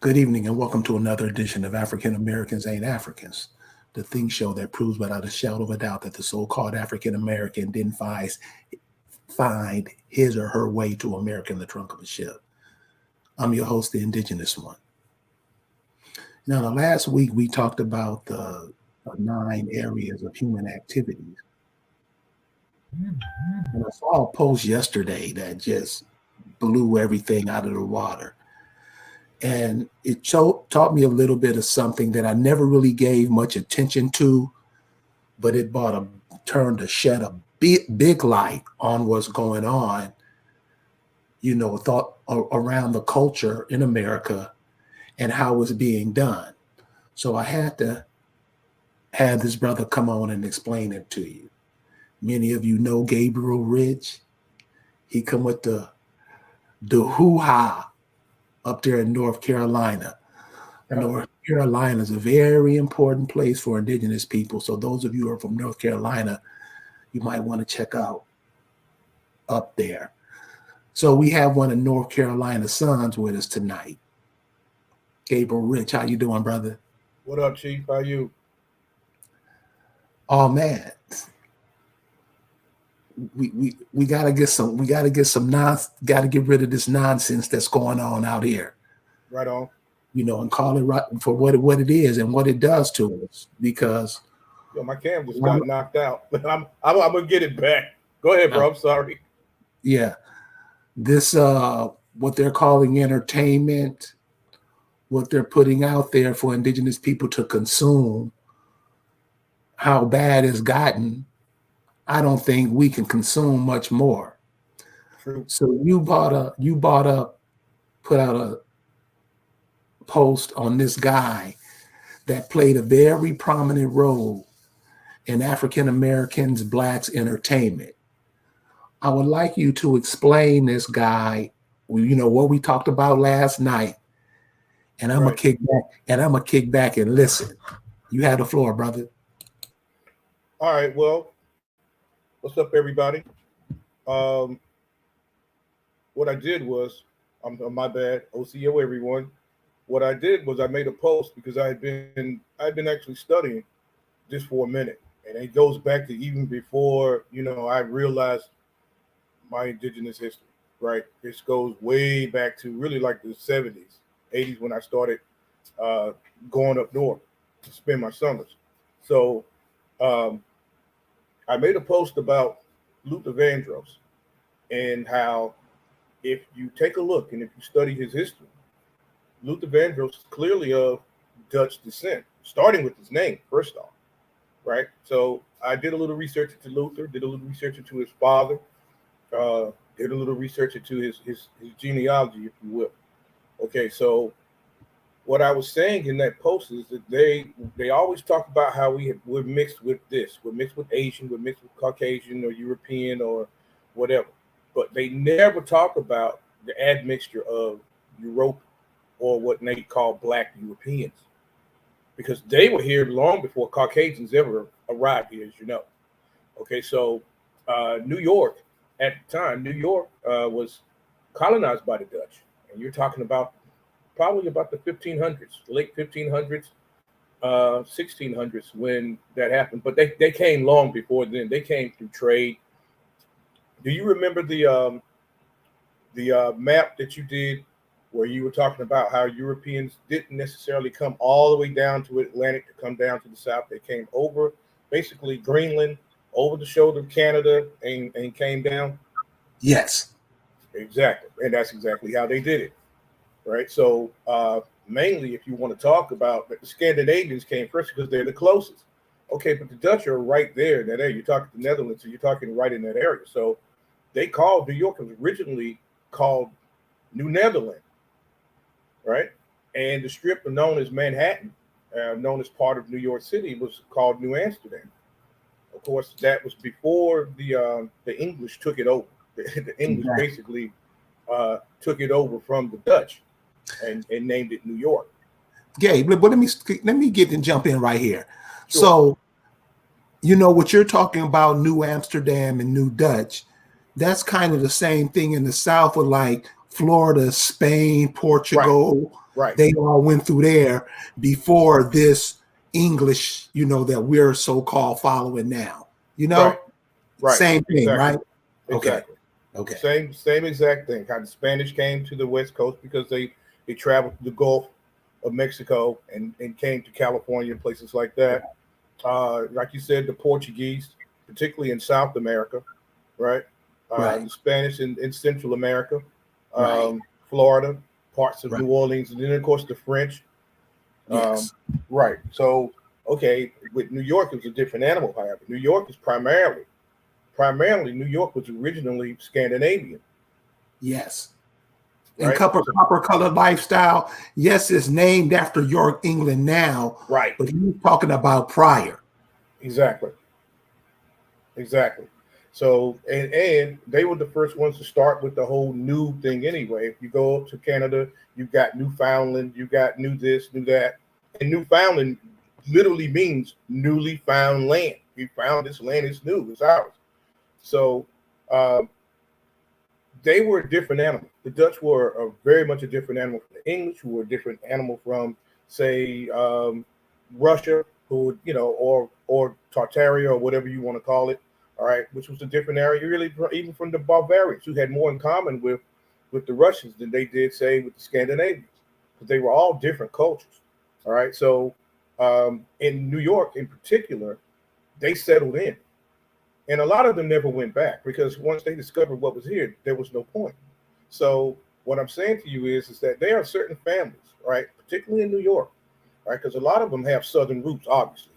Good evening and welcome to another edition of African Americans Ain't Africans, the think show that proves without a shadow of a doubt that the so-called African American didn't find his or her way to America in the trunk of a ship. I'm your host, the indigenous one. Now, the last week we talked about the 9 areas of human activities. And I saw a post yesterday that just blew everything out of the water. And it taught me a little bit of something that I never really gave much attention to, but it turned to shed a big light on what's going on, thought around the culture in America and how it's being done. So I had to have this brother come on and explain it to you. Many of you know Gabriel Rich. He come with the hoo-ha up there in North Carolina. North Carolina is a very important place for indigenous people. So those of you who are from North Carolina, you might want to check out up there. So we have one of North Carolina's sons with us tonight. Gabriel Rich, how you doing, brother? What up, Chief? How you? Oh man. We gotta get get rid of this nonsense that's going on out here. Right on. And call it right for what it is and what it does to us. Because my camera just got knocked out. I'm gonna get it back. Go ahead, bro. I'm sorry. Yeah. This what they're calling entertainment, what they're putting out there for indigenous people to consume, how bad it's gotten. I don't think we can consume much more. True. So you put out a post on this guy that played a very prominent role in African Americans, Blacks entertainment. I would like you to explain this guy, what we talked about last night. And I'm gonna kick back and listen. You have the floor, brother. All right, well. What's up, everybody? What I did was, my bad, OCO everyone. What I did was I made a post because I've been actually studying this for a minute, and it goes back to even before I realized my indigenous history. Right, this goes way back to really like the 70s, 80s when I started going up north to spend my summers. So. I made a post about Luther Van Dross and how if you take a look and if you study his history, Luther Van Dross is clearly of Dutch descent, starting with his name, first off, right? So I did a little research into Luther, did a little research into his father, did a little research into his genealogy, if you will. Okay, so what I was saying in that post is that they always talk about how we're mixed with this, we're mixed with Asian, we're mixed with Caucasian or European or whatever, but they never talk about the admixture of Europe or what they call Black Europeans, because they were here long before Caucasians ever arrived here, as you know. Okay, so New York at the time, New York was colonized by the Dutch, and you're talking about probably about the 1500s, late 1500s, 1600s when that happened. But they came long before then. They came through trade. Do you remember the map that you did where you were talking about how Europeans didn't necessarily come all the way down to Atlantic to come down to the south? They came over basically Greenland, over the shoulder of Canada, and came down? Yes. Exactly. And that's exactly how they did it. Right. So mainly, if you want to talk about the Scandinavians came first because they're the closest. Okay, but the Dutch are right there in that area. You're talking the Netherlands, so you're talking right in that area. So they called New York, was originally called New Netherland, right? And the strip known as Manhattan, known as part of New York City, was called New Amsterdam. Of course, that was before the English took it over. The English basically took it over from the Dutch. And named it New York. Gabe, but let me get and jump in right here. Sure. So, what you're talking about, New Amsterdam and New Dutch, that's kind of the same thing in the South with like Florida, Spain, Portugal. Right. They all went through there before this English, that we're so-called following now. Right. Same thing, Exactly. right? Exactly. Okay. Same exact thing. Kind of Spanish came to the West Coast because they traveled to the Gulf of Mexico and came to California and places like that. Like you said, the Portuguese, particularly in South America, right? Right. The Spanish in Central America, Right. Florida, parts of Right. New Orleans, and then of course the French. Yes. Right. So, okay, with New York, it was a different animal. However, New York is primarily New York was originally Scandinavian. Yes. And Right. copper colored lifestyle. Yes, it's named after York, England now. Right. But he's talking about prior. Exactly. So, and they were the first ones to start with the whole new thing anyway. If you go up to Canada, you've got Newfoundland, you got new this, new that. And Newfoundland literally means newly found land. We found this land, it's new, it's ours. So they were a different animal. The Dutch were very much a different animal from the English, who were a different animal from, say, Russia, who or Tartaria or whatever you want to call it. All right, which was a different area, really, even from the Bavarians, who had more in common with the Russians than they did, say, with the Scandinavians, because they were all different cultures. All right, so in New York, in particular, they settled in. And a lot of them never went back because once they discovered what was here, there was no point. So what I'm saying to you is that there are certain families, right, particularly in New York, right, because a lot of them have Southern roots, obviously.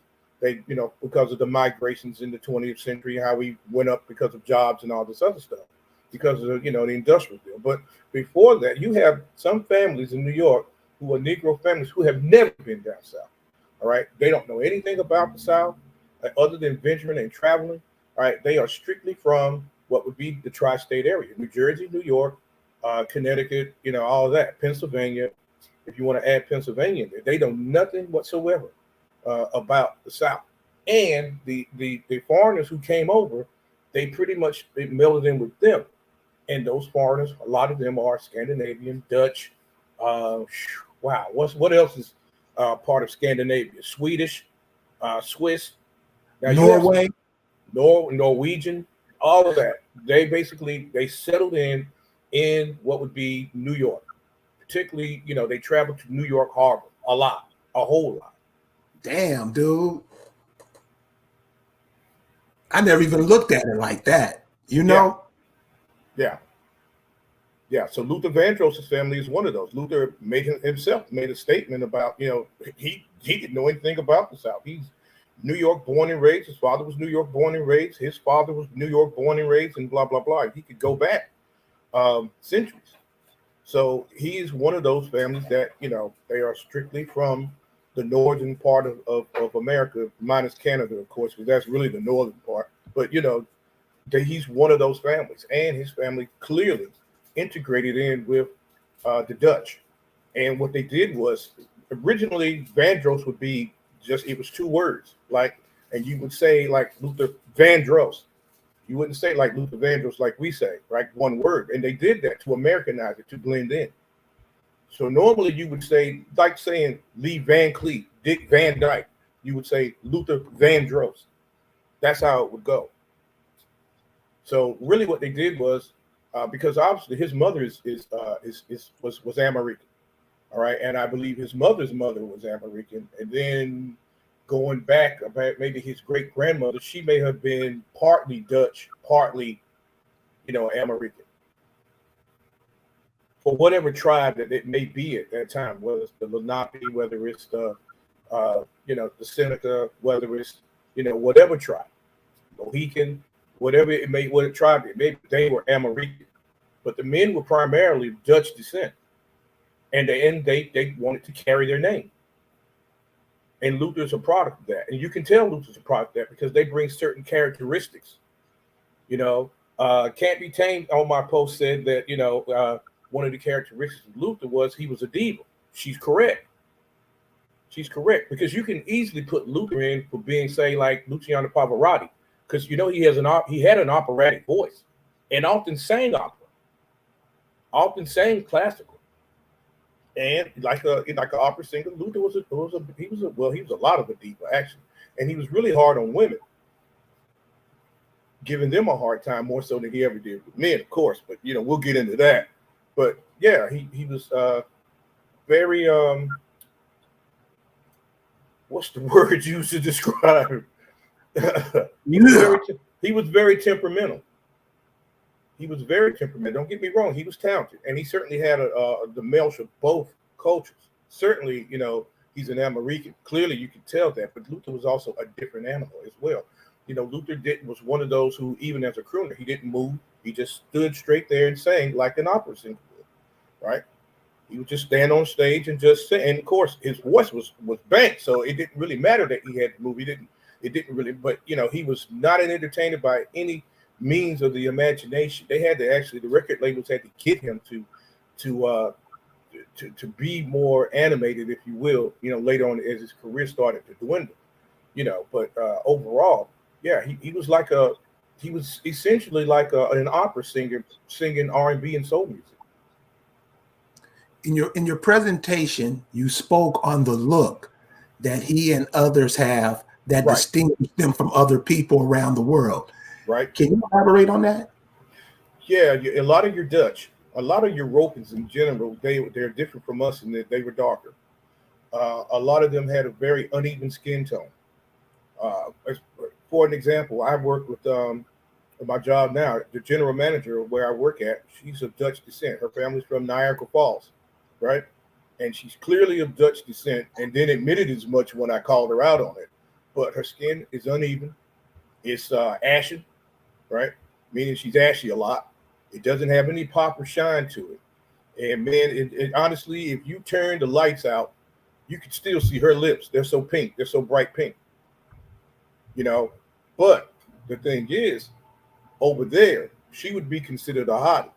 They, because of the migrations in the 20th century, how we went up because of jobs and all this other stuff, because of, the industrial deal. But before that, you have some families in New York who are Negro families who have never been down south. All right. They don't know anything about the South other than venturing and traveling. All right, they are strictly from what would be the tri-state area: New Jersey, New York, Connecticut, all of that, Pennsylvania. If you want to add Pennsylvania, they know nothing whatsoever about the South. And the foreigners who came over, they pretty much melded in with them. And those foreigners, a lot of them are Scandinavian, Dutch. Wow, what else is part of Scandinavia? Swedish, Swiss. Now Norway. Norwegian, all of that. They settled in what would be New York. Particularly, they traveled to New York Harbor a whole lot. Damn, dude. I never even looked at it like that. Yeah. So Luther Van Dross' family is one of those. Luther made a statement about, he didn't know anything about the South. He's New York born and raised. His father was New York born and raised. His father was New York born and raised, and blah, blah, blah. He could go back centuries. So he is one of those families that, they are strictly from the northern part of America, minus Canada, of course, because that's really the northern part. But, he's one of those families. And his family clearly integrated in with the Dutch. And what they did was, originally, Van Dross would be it was two words, and you would say like Luther Van Dross. You wouldn't say like Luther Van Dross like we say, right? One word. And they did that to Americanize it, to blend in. So normally you would say, like saying Lee Van Cleef, Dick Van Dyke, you would say Luther Van Dross. That's how it would go. So really what they did was, because obviously his mother was American. All right. And I believe his mother's mother was American. And then going back about maybe his great grandmother, she may have been partly Dutch, partly, American. For whatever tribe that it may be at that time, whether it's the Lenape, whether it's the Seneca, whether it's, whatever tribe, Mohican, what tribe it may be, they were American. But the men were primarily Dutch descent. And they wanted to carry their name. And Luther's a product of that. And you can tell Luther's a product of that because they bring certain characteristics. Can't Be Tamed on my post said that, one of the characteristics of Luther was he was a diva. She's correct. Because you can easily put Luther in for being, say, like Luciano Pavarotti, because he had an operatic voice and often sang opera. often sang classical. And like an opera singer, Luther he was a lot of a diva actually, and he was really hard on women, giving them a hard time more so than he ever did with men, of course. But we'll get into that. But yeah, he was very what's the word used to describe him? Yeah. He was very temperamental. He was very temperamental. Don't get me wrong. He was talented, and he certainly had the mesh of both cultures. Certainly, he's an American. Clearly, you can tell that. But Luther was also a different animal as well. Luther was one of those who, even as a crooner, he didn't move. He just stood straight there and sang like an opera singer would, right? He would just stand on stage and just sing. And of course, his voice was banked, so it didn't really matter that he had to move. It didn't really. But he was not an entertainer by any means of the imagination. They had to actually, the record labels had to get him to be more animated, if you will, later on as his career started to dwindle, but overall, yeah, he was essentially like an opera singer singing R&B and soul music. In your presentation, you spoke on the look that he and others have that Right. distinguish them from other people around the world. Right. Can you elaborate on that? Yeah, a lot of your Dutch, a lot of Europeans in general, they're different from us in that they were darker. A lot of them had a very uneven skin tone. For an example, I work with my job now, the general manager where I work at, she's of Dutch descent. Her family's from Niagara Falls, right? And she's clearly of Dutch descent, and then admitted as much when I called her out on it. But her skin is uneven. It's ashen, right? Meaning she's ashy a lot. It doesn't have any pop or shine to it. And man, it honestly, if you turn the lights out, you can still see her lips. They're so pink. They're so bright pink. But the thing is, over there, she would be considered a hottie.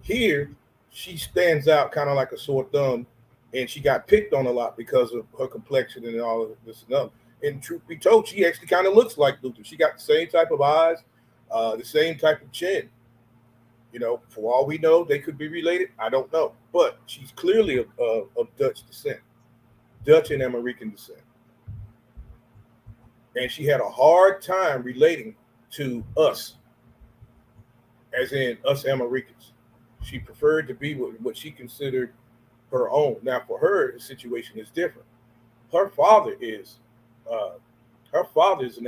Here, she stands out kind of like a sore thumb, and she got picked on a lot because of her complexion and all of this and that. And truth be told, she actually kind of looks like Luther. She got the same type of eyes, the same type of chin. For all we know, they could be related. I don't know. But she's clearly of Dutch descent, Dutch and American descent. And she had a hard time relating to us, as in us Americans. She preferred to be what she considered her own. Now, for her, the situation is different. Her father is an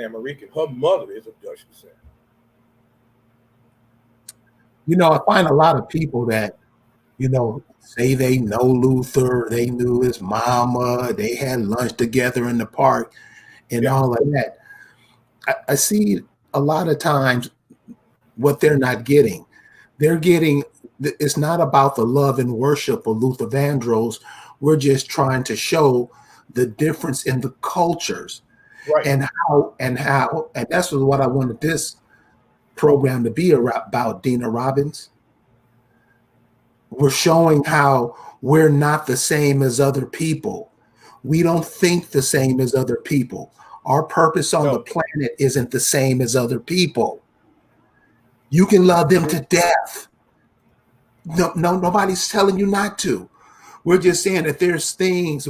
American. Her mother is of Dutch descent. I find a lot of people that, say they know Luther, they knew his mama, they had lunch together in the park and all of that. I see a lot of times what they're not getting. They're getting, it's not about the love and worship of Luther Van Dross. We're just trying to show the difference in the cultures, right? And that's what I wanted this program to be about, Dina Robbins. We're showing how we're not the same as other people. We don't think the same as other people. Our purpose on the planet isn't the same as other people. You can love them to death. No, nobody's telling you not to. We're just saying that there's things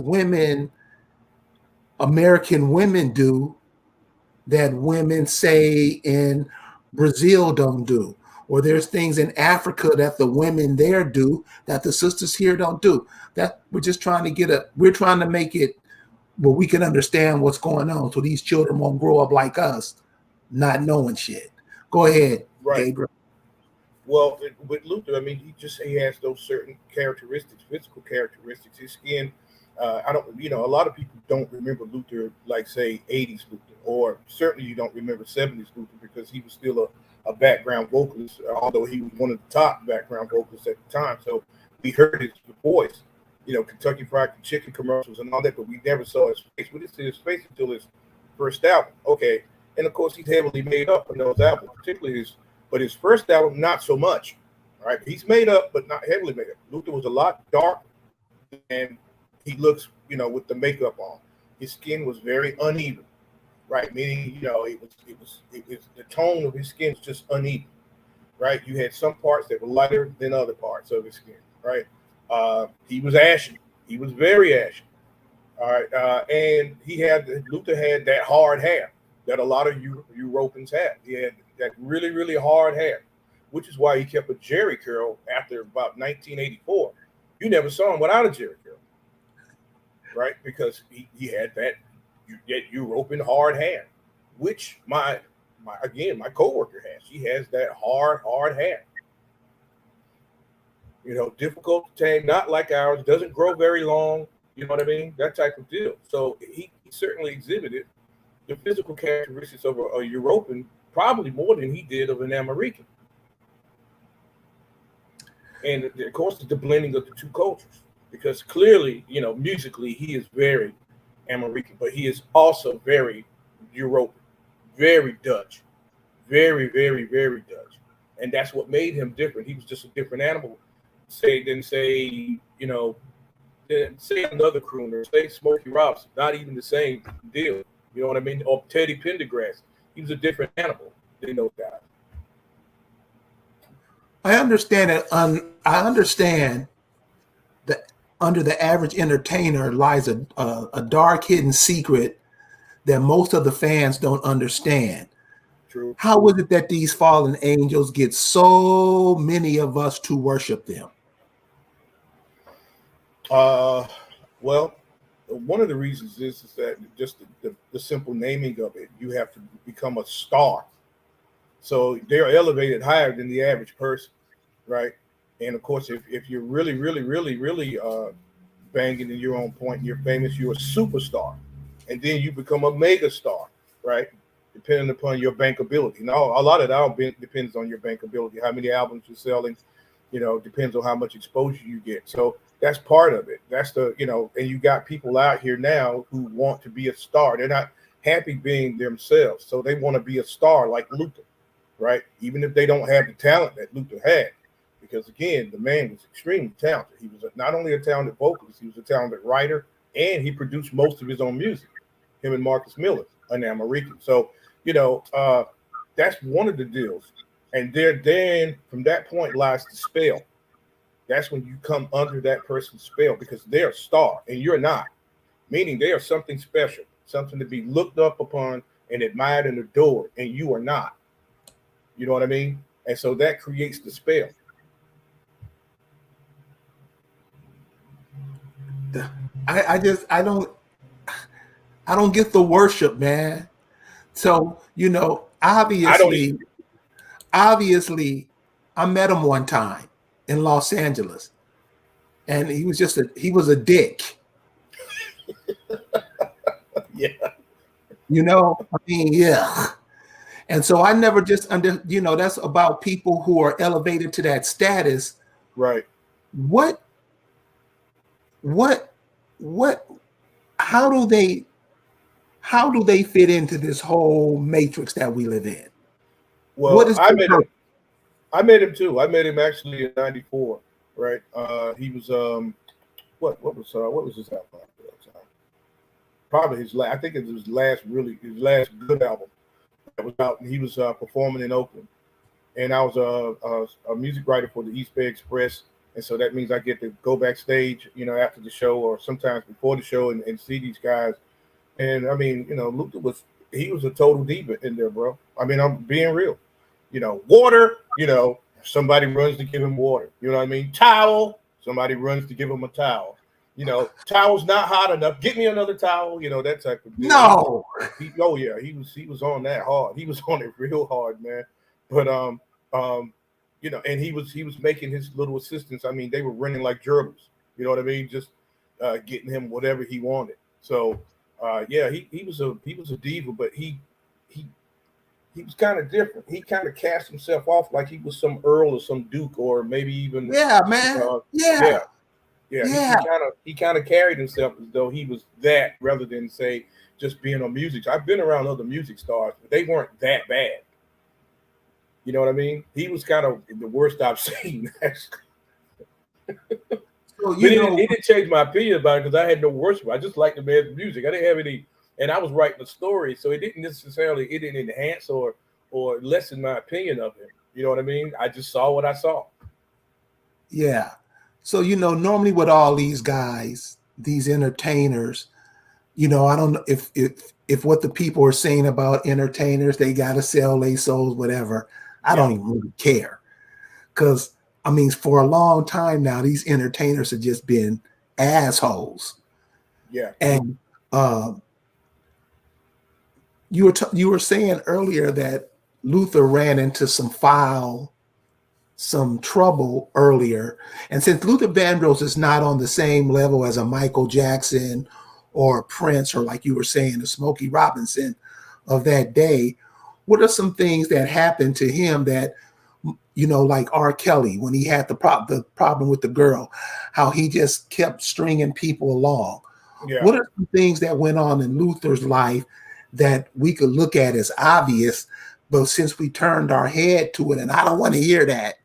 American women do that women say in Brazil don't do. Or there's things in Africa that the women there do that the sisters here don't do. That we're just trying to we're trying to make it where we can understand what's going on so these children won't grow up like us, not knowing shit. Go ahead, Right. Gabriel. Well, with Luther, I mean, he has those certain characteristics, physical characteristics. His skin, a lot of people don't remember Luther like, say, 80s Luther, or certainly you don't remember 70s Luther because he was still a background vocalist, although he was one of the top background vocalists at the time. So we heard his voice, Kentucky Fried Chicken commercials and all that, but we never saw his face. We didn't see his face until his first album. Okay. And of course, he's heavily made up in those albums, particularly his first album, not so much. All right. He's made up, but not heavily made up. Luther was a lot darker, and he looks, with the makeup on. His skin was very uneven, right? Meaning, it was the tone of his skin was just uneven, right? You had some parts that were lighter than other parts of his skin, right? He was ashy. He was very ashy. All right, and Luther had that hard hair that a lot of Europeans have. He had that really, really hard hair, which is why he kept a Jerry curl after about 1984. You never saw him without a Jerry curl, right? Because he had that European hard hair, which my coworker has. She has that hard hair. Difficult to tame, not like ours. Doesn't grow very long. You know what I mean? That type of deal. So he certainly exhibited the physical characteristics of a European, probably more than he did of an American. And of course, the blending of the two cultures, because clearly, musically, he is very American, but he is also very European, very Dutch, very, very, very Dutch. And that's what made him different. He was just a different animal. Say another crooner, say Smokey Robinson, not even the same deal. You know what I mean? Or Teddy Pendergrass. He was a different animal than those guys. I understand it. I understand that under the average entertainer lies a dark hidden secret that most of the fans don't understand. True. How is it that these fallen angels get so many of us to worship them? Well, one of the reasons is that just the simple naming of it, you have to become a star. So they're elevated higher than the average person, right? And of course, if you're really, really, really, really banging in your own point, you're famous, you're a superstar. And then you become a mega star, right? Depending upon your bankability. Now, a lot of that depends on your bankability, how many albums you're selling, depends on how much exposure you get. So that's part of it. That's and you got people out here now who want to be a star. They're not happy being themselves. So they want to be a star like Luther, right? Even if they don't have the talent that Luther had. Because again, the man was extremely talented. He was not only a talented vocalist, he was a talented writer, and he produced most of his own music. Him and Marcus Miller, an American. So, that's one of the deals. And then from that point lies the spell. That's when you come under that person's spell because they're a star and you're not. Meaning they are something special, something to be looked up upon and admired and adored, and you are not. You know what I mean? And so that creates the spell. I don't get the worship, man. So, obviously, I met him one time in Los Angeles, and he was a dick. Yeah. Yeah. And so I never just that's about people who are elevated to that status. Right. How do they fit into this whole matrix that we live in? Well, I met him too. I met him actually in '94, right? He was what was his album? Probably his last. I think it was his last good album that was out. And he was performing in Oakland, and I was a music writer for the East Bay Express, and so that means I get to go backstage, after the show or sometimes before the show and see these guys. And I mean, Luther was a total diva in there, bro. I mean, I'm being real. Water, somebody runs to give him water. You know what I mean? Towel, somebody runs to give him a towel. Towel's not hot enough. Get me another towel. That type of deal. No. He was on that hard. He was on it real hard, man. But and he was making his little assistants. I mean, they were running like gerbils. You know what I mean? Just getting him whatever he wanted. So he was a diva, but he was kind of different. He kind of cast himself off like he was some earl or some duke or maybe even man. He kind of carried himself as though he was that rather than say just being on music. I've been around other music stars, but they weren't that bad. You know what I mean? He was kind of the worst I've seen. So, it didn't change my opinion about it because I had no worship. I just liked the man's music. I didn't have any, and I was writing a story, so it didn't enhance or lessen my opinion of him. You know what I mean? I just saw what I saw. Yeah. So, normally with all these guys, these entertainers, I don't know if what the people are saying about entertainers, they got to sell their souls, whatever. I Yeah. don't even really care. Because, I mean, for a long time now, these entertainers have just been assholes. Yeah. And you were saying earlier that Luther ran into some trouble earlier. And since Luther Vandross is not on the same level as a Michael Jackson or a Prince, or like you were saying, a Smokey Robinson of that day, what are some things that happened to him that, like R. Kelly, when he had the problem with the girl, how he just kept stringing people along? Yeah. What are some things that went on in Luther's life that we could look at as obvious, but since we turned our head to it, and I don't want to hear that,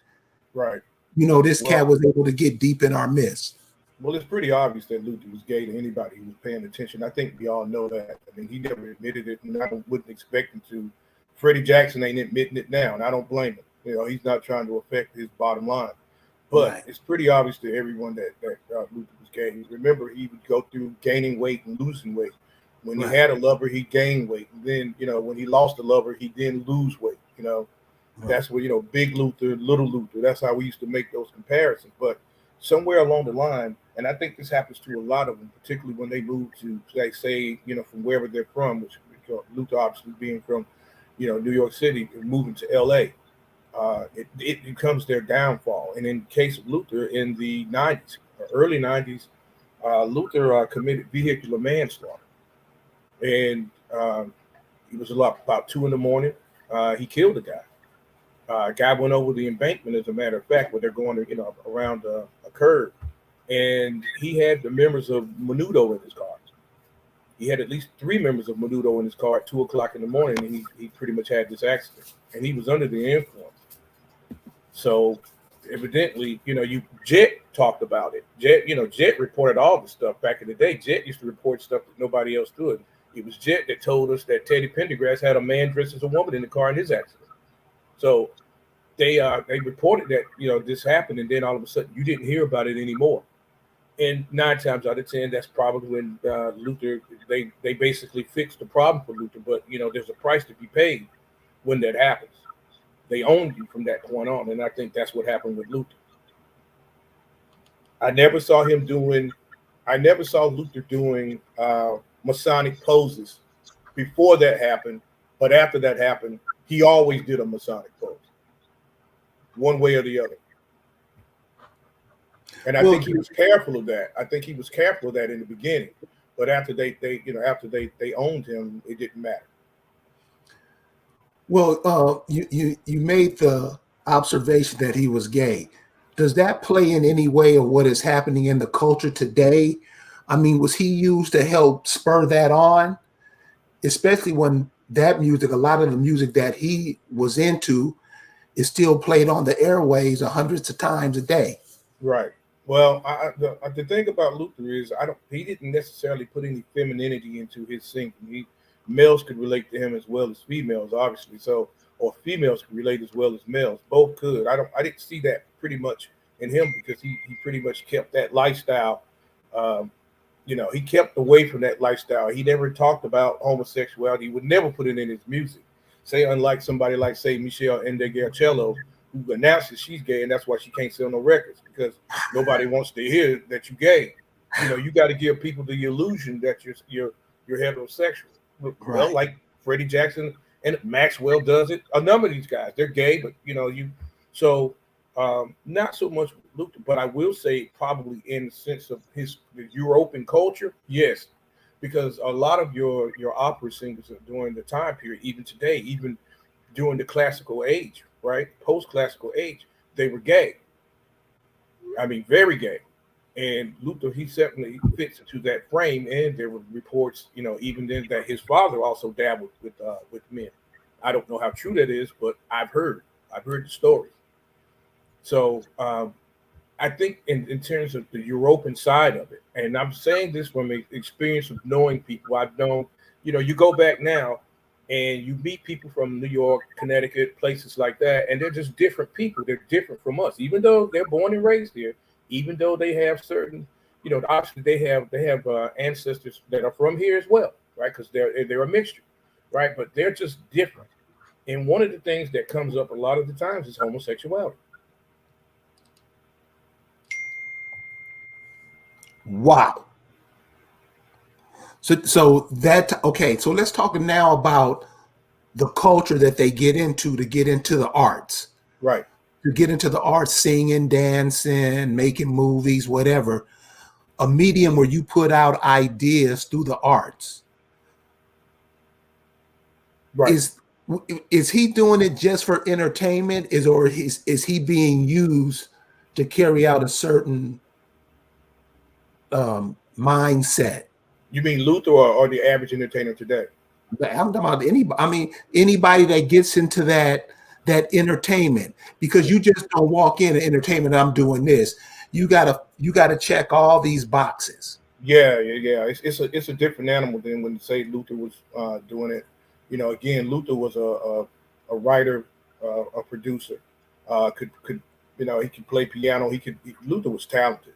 Right. this cat Well, was able to get deep in our midst. well, it's pretty obvious that Luther was gay to anybody who was paying attention. I think we all know that. I mean, he never admitted it, and wouldn't expect him to. Freddie Jackson ain't admitting it now, and I don't blame him. He's not trying to affect his bottom line. But Right. it's pretty obvious to everyone that Luther was gay. Remember, he would go through gaining weight and losing weight. When he Right. had a lover, he gained weight. And then, when he lost a lover, he didn't lose weight. Right. That's what, big Luther, little Luther. That's how we used to make those comparisons. But somewhere along the line, and I think this happens to a lot of them, particularly when they move to, like, say, from wherever they're from, which Luther obviously being from, New York City, and moving to L.A., it becomes their downfall. And in the case of Luther in the 90s, early 90s, Luther committed vehicular manslaughter. And it was about 2 in the morning. He killed a guy. A guy went over the embankment, as a matter of fact, where they're going, around a curve. And he had the members of Menudo in his car. He had at least 3 members of Menudo in his car at 2 o'clock in the morning, and he pretty much had this accident. And he was under the influence. So evidently, Jet talked about it. Jet reported all the stuff back in the day. Jet used to report stuff that nobody else could. It was Jet that told us that Teddy Pendergrass had a man dressed as a woman in the car in his accident. So they reported that this happened, and then all of a sudden you didn't hear about it anymore. And 9 times out of 10, that's probably when Luther they basically fixed the problem for Luther. But there's a price to be paid when that happens. They own you from that point on, and I think that's what happened with Luther. I never saw Luther doing Masonic poses before that happened, but after that happened, he always did a Masonic pose, one way or the other. And I think he was careful of that. I think he was careful of that in the beginning, but after they owned him, it didn't matter. Well, you made the observation that he was gay. Does that play in any way of what is happening in the culture today? I mean, was he used to help spur that on? Especially when that music, a lot of the music that he was into, is still played on the airways hundreds of times a day. Right. Well, the thing about Luther is he didn't necessarily put any femininity into his singing. Males could relate to him as well as females, obviously. So, or females could relate as well as males. Both could. I didn't see that pretty much in him, because he pretty much kept that lifestyle. He kept away from that lifestyle. He never talked about homosexuality. He would never put it in his music. Say, unlike somebody like, say, Michelle Endegarcello, who announces she's gay, and that's why she can't sell no records, because nobody wants to hear that you're gay. You got to give people the illusion that you're heterosexual. Well, Right. like Freddie Jackson and Maxwell does it. A number of these guys, they're gay, but so not so much Luther, but I will say probably in the sense of the European culture, yes, because a lot of your opera singers during the time period, even today, even during the classical age, right, post-classical age, they were gay. I mean, very gay. And Luther, he certainly fits into that frame. And there were reports, even then, that his father also dabbled with men. I don't know how true that is, but I've heard the story. So I think in terms of the European side of it, and I'm saying this from experience of knowing people I've known, you go back now, and you meet people from New York, Connecticut, places like that, and they're just different people. They're different from us, even though they're born and raised here. Even though they have certain, obviously they have ancestors that are from here as well, right? Because they're a mixture, right? But they're just different. And one of the things that comes up a lot of the times is homosexuality. Wow. So that okay. So let's talk now about the culture that they get into to get into the arts, Right. to get into the arts, singing, dancing, making movies, whatever. A medium where you put out ideas through the arts. Right. Is is he doing it just for entertainment? Is he being used to carry out a certain mindset? You mean Luther or the average entertainer today? I'm talking about anybody. I mean, anybody that gets into that entertainment, because you just don't walk in entertainment. I'm doing this. You gotta check all these boxes. Yeah, yeah, yeah. It's a different animal than when you say Luther was doing it. Again, Luther was a writer, a producer. Could he could play piano. Luther was talented,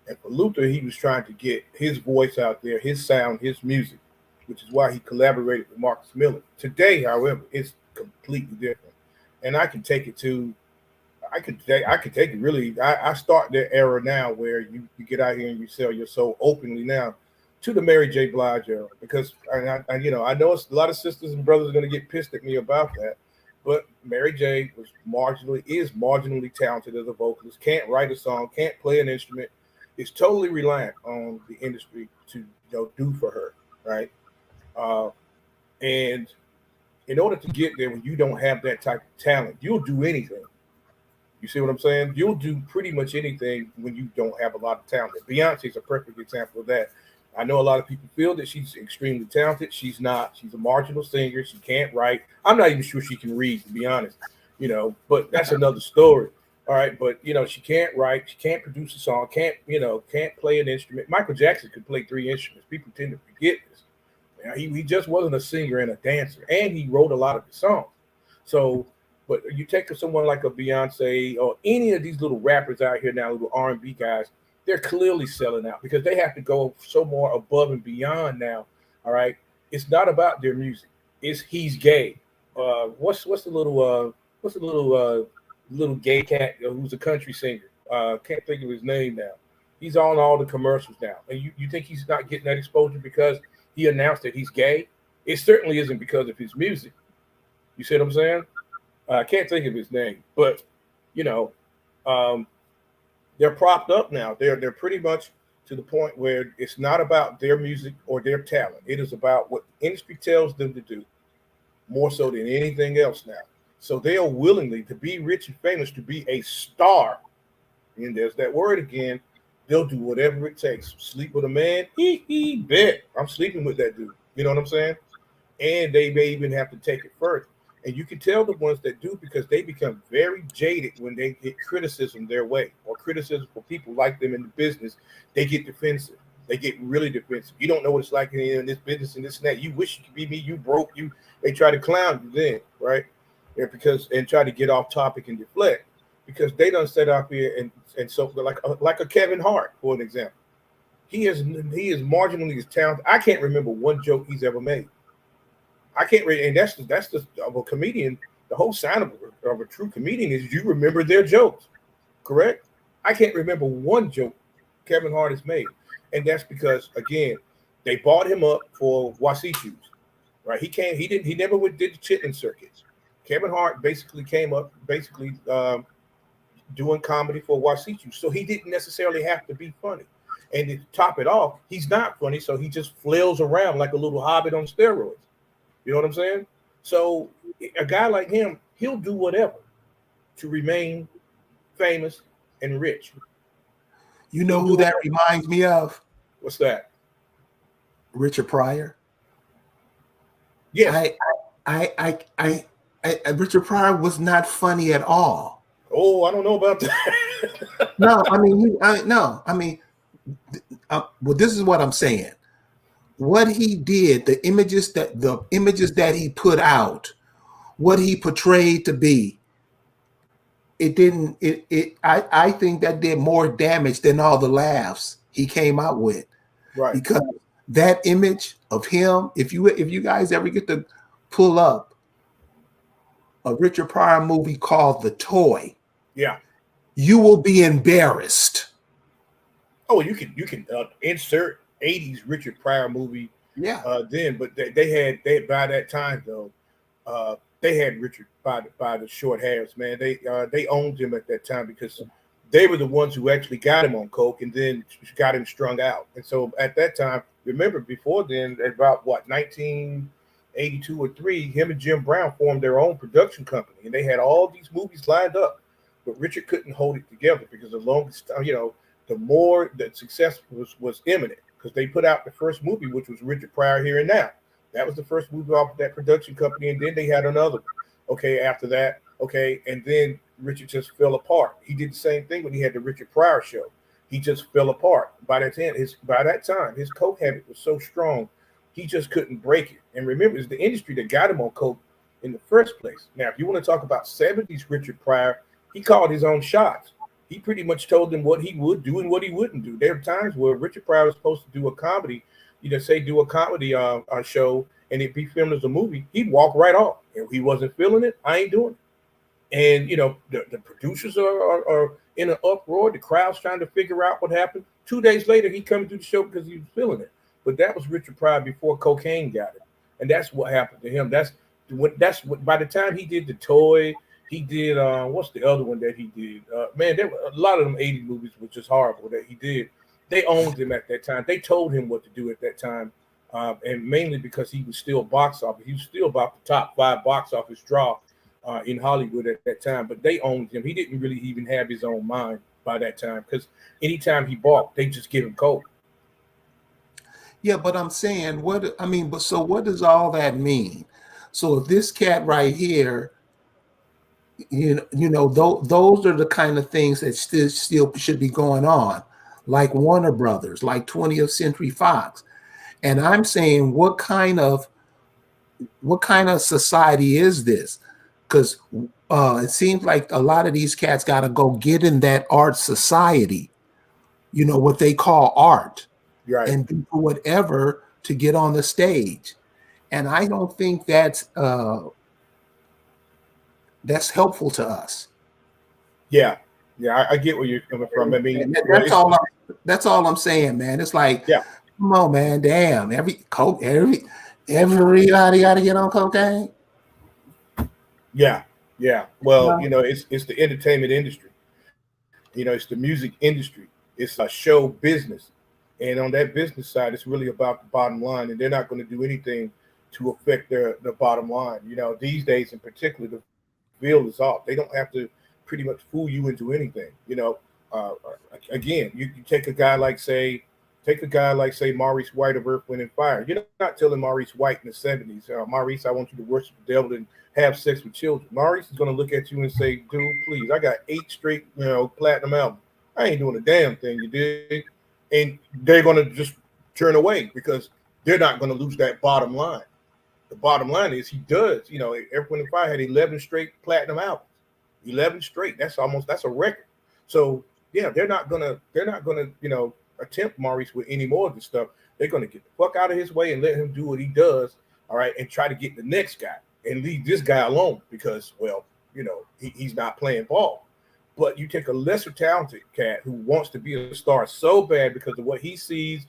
and for Luther, he was trying to get his voice out there, his sound, his music, which is why he collaborated with Marcus Miller. Today, however, it's completely different, and I could take it really. I start the era now where you get out here and you sell your soul openly now to the Mary J. Blige era, because I know it's a lot of sisters and brothers are going to get pissed at me about that, but Mary J. is marginally talented as a vocalist. Can't write a song, can't play an instrument. Is totally reliant on the industry to do for her, right? Uh, and in order to get there, when you don't have that type of talent, you'll do anything. You see what I'm saying? You'll do pretty much anything when you don't have a lot of talent. Beyonce is a perfect example of that. I know a lot of people feel that she's extremely talented. She's not. She's a marginal singer. She can't write. I'm not even sure she can read, to be honest. But that's another story. All right, but she can't write. She can't produce a song. Can't play an instrument. Michael Jackson could play 3 instruments. People tend to forget this. He just wasn't a singer and a dancer, and he wrote a lot of the songs. So, but you take someone like a Beyonce or any of these little rappers out here now, little R&B guys, they're clearly selling out because they have to go so more above and beyond now. All right, it's not about their music. It's he's gay. What's the little gay cat who's a country singer? Can't think of his name now. He's on all the commercials now, and you think he's not getting that exposure because he announced that he's gay? It certainly isn't because of his music. You see what I'm saying? I can't think of his name, but you know, um, they're propped up now. They're pretty much to the point where it's not about their music or their talent. It is about what the industry tells them to do, more so than anything else now. So they are willingly to be rich and famous, to be a star. And there's that word again. They'll do whatever it takes. Sleep with a man, bet I'm sleeping with that dude. You know what I'm saying? And they may even have to take it further. And you can tell the ones that do because they become very jaded when they get criticism their way or criticism for people like them in the business. They get defensive. They get really defensive. You don't know what it's like in this business and this and that. You wish you could be me. You broke. They try to clown you then, right? Yeah, and try to get off topic and deflect because they don't set up here and so like a Kevin Hart, for an example. He is marginally as talented. I can't remember one joke he's ever made. I can't read, and that's the of a comedian. The whole sign of a true comedian is you remember their jokes, correct? I can't remember one joke Kevin Hart has made, and that's because again, they bought him up for Wasichus, right? He never did the chitlin circuits. Kevin Hart basically came up doing comedy for Wasichus, so he didn't necessarily have to be funny. And to top it off, he's not funny, so he just flails around like a little hobbit on steroids. You know what I'm saying? So a guy like him, he'll do whatever to remain famous and rich. You know He'll who do that whatever. reminds me of? What's that? Richard Pryor. Yes. Richard Pryor was not funny at all. Oh, I don't know about that. No, I mean, well, this is what I'm saying. what he did, the images that he put out, what he portrayed to be, it didn't it I think that did more damage than all the laughs he came out with. Right. Because that image of him, if you guys ever get to pull up a Richard Pryor movie called The Toy, Yeah. you will be embarrassed. Oh, you can insert '80s Richard Pryor movie Yeah. then, but they by that time though, they had Richard by the short hairs, man. They owned him at that time because they were the ones who actually got him on coke and then got him strung out. And so at that time, remember before then, about what 1982 or three, him and Jim Brown formed their own production company, and they had all these movies lined up, but Richard couldn't hold it together because the longest time, the more that success was imminent because they put out the first movie, which was Richard Pryor Here and Now. That was the first movie off of that production company, and then they had another one. Okay, after that, okay, and then Richard just fell apart. He did the same thing when he had the Richard Pryor show. He just fell apart. By that time, his coke habit was so strong, he just couldn't break it. And remember, it's the industry that got him on coke in the first place. Now, if you want to talk about '70s Richard Pryor, he called his own shots. He pretty much told them what he would do and what he wouldn't do. There were times where Richard Pryor was supposed to do a comedy, say do a comedy show, and it'd be filmed as a movie. He'd walk right off. If he wasn't feeling it, I ain't doing it. And the producers are in an uproar. The crowd's trying to figure out what happened. 2 days later, he come to the show because he was feeling it. But that was Richard Pryor before cocaine got him, and that's what happened to him. That's what. By the time he did The Toy, he did what's the other one that he did? Man, there were a lot of them '80s movies were just horrible that he did. They owned him at that time. They told him what to do at that time, and mainly because he was still box office. He was still about the top 5 box office draw in Hollywood at that time. But they owned him. He didn't really even have his own mind by that time because anytime he balked, they just give him coke. Yeah, but I'm saying but so what does all that mean? So if this cat right here, those are the kind of things that still should be going on, like Warner Brothers, like 20th Century Fox. And I'm saying, what kind of society is this? Because it seems like a lot of these cats got to go get in that art society, what they call art, Right. and do whatever to get on the stage. And I don't think that's helpful to us. Yeah. Yeah. I get where you're coming from. I mean, And that's all I'm saying, man. It's like, yeah. come on, man. Damn, everybody got to get on cocaine. Yeah. Yeah. Well, No. it's the entertainment industry. It's the music industry. It's a show business. And on that business side, it's really about the bottom line. And they're not going to do anything to affect their bottom line. These days in particular, the veil is off. They don't have to pretty much fool you into anything. Uh, Again, you take a guy like say Maurice White of Earth, Wind and Fire. You're not telling Maurice White in the '70s, Maurice, I want you to worship the devil and have sex with children. Maurice is going to look at you and say, dude, please, I got 8 straight, platinum albums. I ain't doing a damn thing, you dig? And they're going to just turn away because they're not going to lose that bottom line. The bottom line is he does. Earth, Wind and Fire had 11 straight platinum albums. 11 straight. That's a record. So yeah, they're not gonna attempt Maurice with any more of this stuff. They're gonna get the fuck out of his way and let him do what he does, all right, and try to get the next guy and leave this guy alone because, well, he's not playing ball. But you take a lesser talented cat who wants to be a star so bad because of what he sees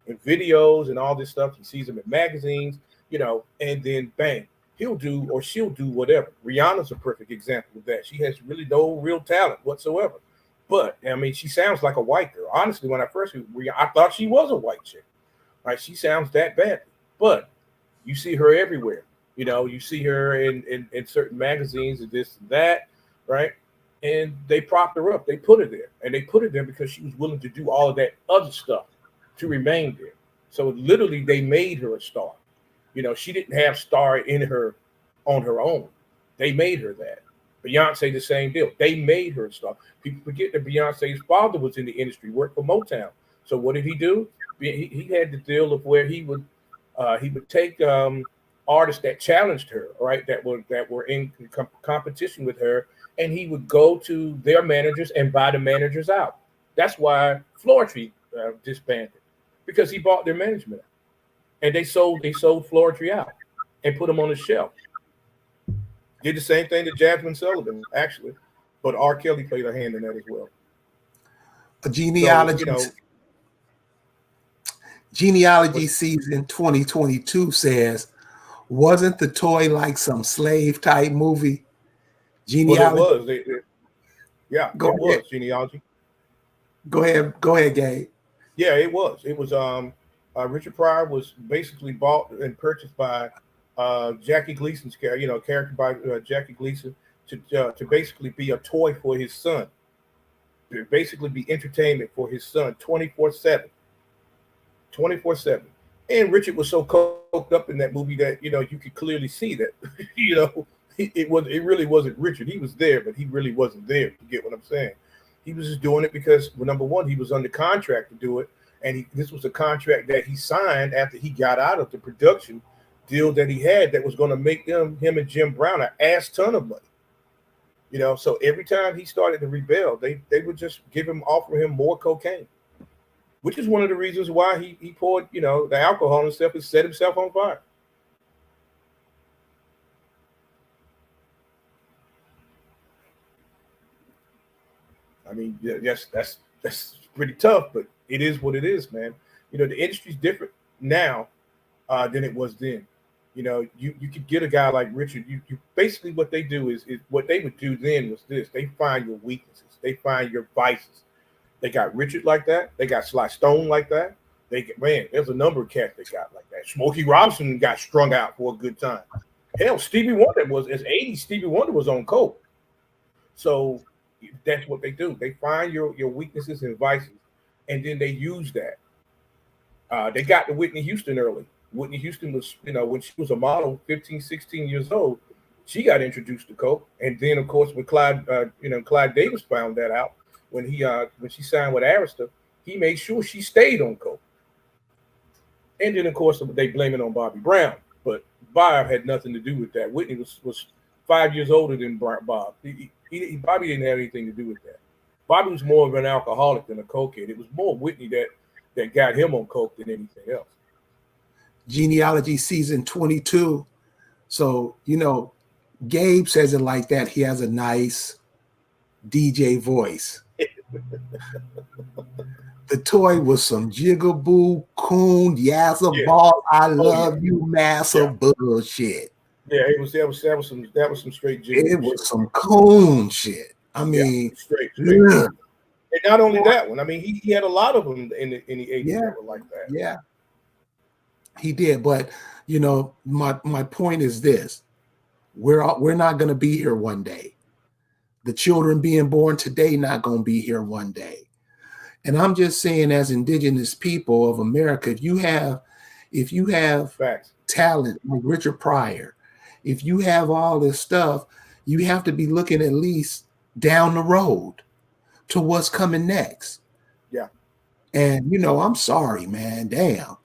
in videos and all this stuff. He sees them in magazines, and then bang, he'll do or she'll do whatever. Rihanna's a perfect example of that. She has really no real talent whatsoever. But I mean, she sounds like a white girl. Honestly, when I first heard Rihanna, I thought she was a white chick. Right? She sounds that bad. But you see her everywhere. You see her in certain magazines and this and that, right? And they propped her up. They put her there. And they put her there because she was willing to do all of that other stuff to remain there. So literally they made her a star. She didn't have star in her on her own. They made her that. Beyonce, the same deal. They made her a star. People forget that Beyonce's father was in the industry, worked for Motown. So what did he do? he had the deal of where he would take artists that challenged her, right? That were in competition with her, and he would go to their managers and buy the managers out. That's why Floetry disbanded, because he bought their management out, and they sold Floetry out and put them on the shelf. Did the same thing to Jasmine Sullivan, actually, but R. Kelly played a hand in that as well. A So genealogy was season 2022 says, wasn't the toy like some slave type movie? well, it Genealogy. was. Yeah, Go it ahead. was genealogy. Go ahead. Go ahead, Gabe. Yeah, it was. It was. Richard Pryor was basically bought and purchased by Jackie Gleason's character, character by Jackie Gleason to basically be a toy for his son, to basically be entertainment for his son, 24/7, 24/7. And Richard was so coked up in that movie that you could clearly see that it really wasn't Richard. He was there, but he really wasn't there. You get what I'm saying? He was just doing it because, well, number one, he was under contract to do it, and this was a contract that he signed after he got out of the production deal that he had that was going to make him and Jim Brown an ass ton of money. So every time he started to rebel, they would just offer him more cocaine, which is one of the reasons why he poured the alcohol and stuff and set himself on fire. I mean, yes, that's pretty tough, but it is what it is, man. The industry's different now than it was then. You could get a guy like Richard. You basically, what they do is what they would do then was this: they find your weaknesses, they find your vices. They got Richard like that. They got Sly Stone like that. There's a number of cats that got like that. Smokey Robinson got strung out for a good time. Hell, Stevie Wonder was as 80s. Stevie Wonder was on coke. So that's what they do. They find your weaknesses and vices, and then they use that. They got to Whitney Houston early. Whitney Houston was, when she was a model, 15, 16 years old, she got introduced to coke. And then, of course, when Clyde Davis found that out, when she signed with Arista, he made sure she stayed on coke. And then, of course, they blame it on Bobby Brown. But Bob had nothing to do with that. Whitney was 5 years older than Bob. Bobby didn't have anything to do with that. Bobby was more of an alcoholic than a cokehead. It was more Whitney that got him on coke than anything else. Genealogy season 22. So, Gabe says it like that. He has a nice DJ voice. The toy was some jigaboo, coon, yazza, ball, I love you, massive bullshit. Yeah, that was some straight jigaboo. It was some coon shit. I mean, straight. And not only that one. I mean, he had a lot of them in the 80s that were like that. Yeah, he did. But my point is this: we're not going to be here one day. The children being born today not going to be here one day. And I'm just saying, as indigenous people of America, if you have Facts. Talent like Richard Pryor, if you have all this stuff, you have to be looking at least down the road to what's coming next. Yeah. And I'm sorry, man. Damn.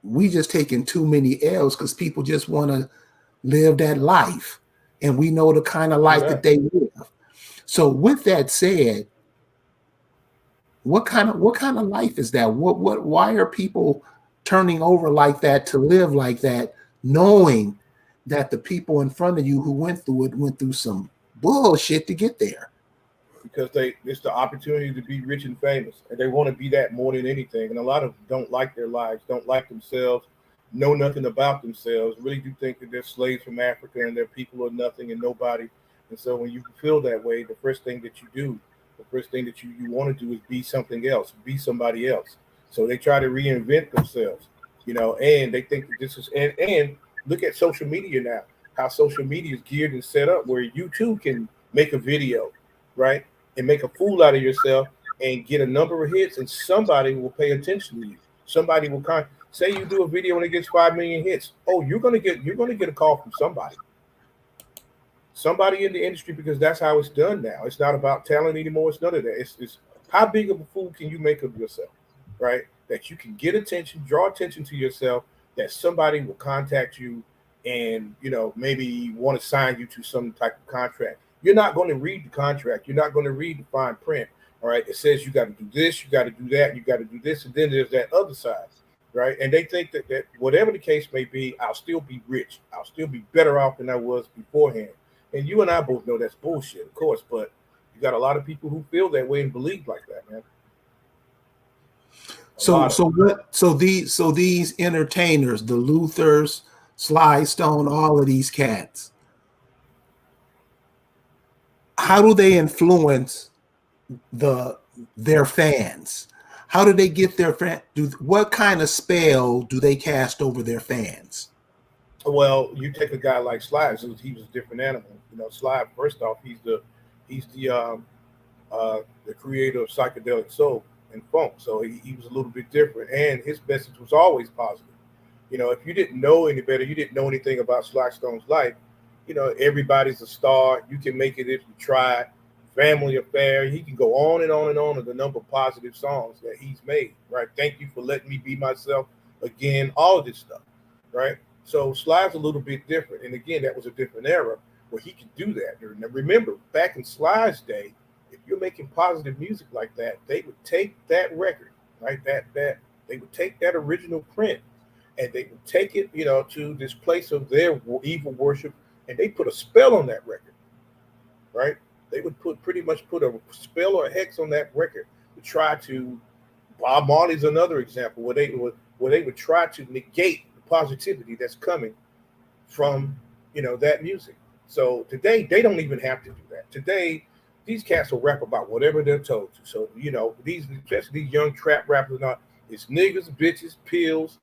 We just taking too many L's because people just want to live that life. And we know the kind of life that they live. So with that said, what kind of life is that? Why are people turning over like that to live like that, knowing that the people in front of you who went through some bullshit to get there? Because it's the opportunity to be rich and famous, and they want to be that more than anything. And a lot of them don't like their lives, don't like themselves, know nothing about themselves, really do think that they're slaves from Africa and their people are nothing and nobody. And so when you feel that way, the first thing that you want to do is be something else, be somebody else. So they try to reinvent themselves, and they think that this is, and look at social media now, how social media is geared and set up where you too can make a video, right? And make a fool out of yourself and get a number of hits, and somebody will pay attention to you. Somebody will say you do a video and it gets 5 million hits. Oh, you're gonna get a call from somebody in the industry, because that's how it's done now. It's not about talent anymore. It's none of that. It's how big of a fool can you make of yourself, right? that you can get attention, draw attention to yourself, that somebody will contact you and maybe want to sign you to some type of contract. You're not going to read the contract. You're not going to read the fine print. All right. It says you got to do this, you got to do that, you got to do this, and then there's that other side. Right. And they think that whatever the case may be, I'll still be rich. I'll still be better off than I was beforehand. And you and I both know that's bullshit, of course, but you got a lot of people who feel that way and believe like that, man. So these entertainers, the Luthers, Sly Stone, all of these cats, how do they influence their fans? How do they get their fan? What kind of spell do they cast over their fans? Well, you take a guy like Sly, he was a different animal. Sly, first off, he's the creator of psychedelic soul and funk, so he was a little bit different, and his message was always positive. If you didn't know any better, you didn't know anything about Sly Stone's life. Everybody's a star. You can make it if you try. Family affair. He can go on and on and on of the number of positive songs that he's made. Right. Thank you for letting me be myself again. All of this stuff. Right. So Sly's a little bit different, and again, that was a different era where he could do that. Now, remember, back in Sly's day, if you're making positive music like that, they would take that record, right? That they would take that original print, and they would take it, to this place of their evil worship, and they put a spell on that record, right? They would pretty much put a spell or a hex on that record to try to. Bob Marley's another example where they would try to negate the positivity that's coming from that music. So today they don't even have to do that. Today these cats will rap about whatever they're told to. So especially these young trap rappers, it's niggas, bitches, pills,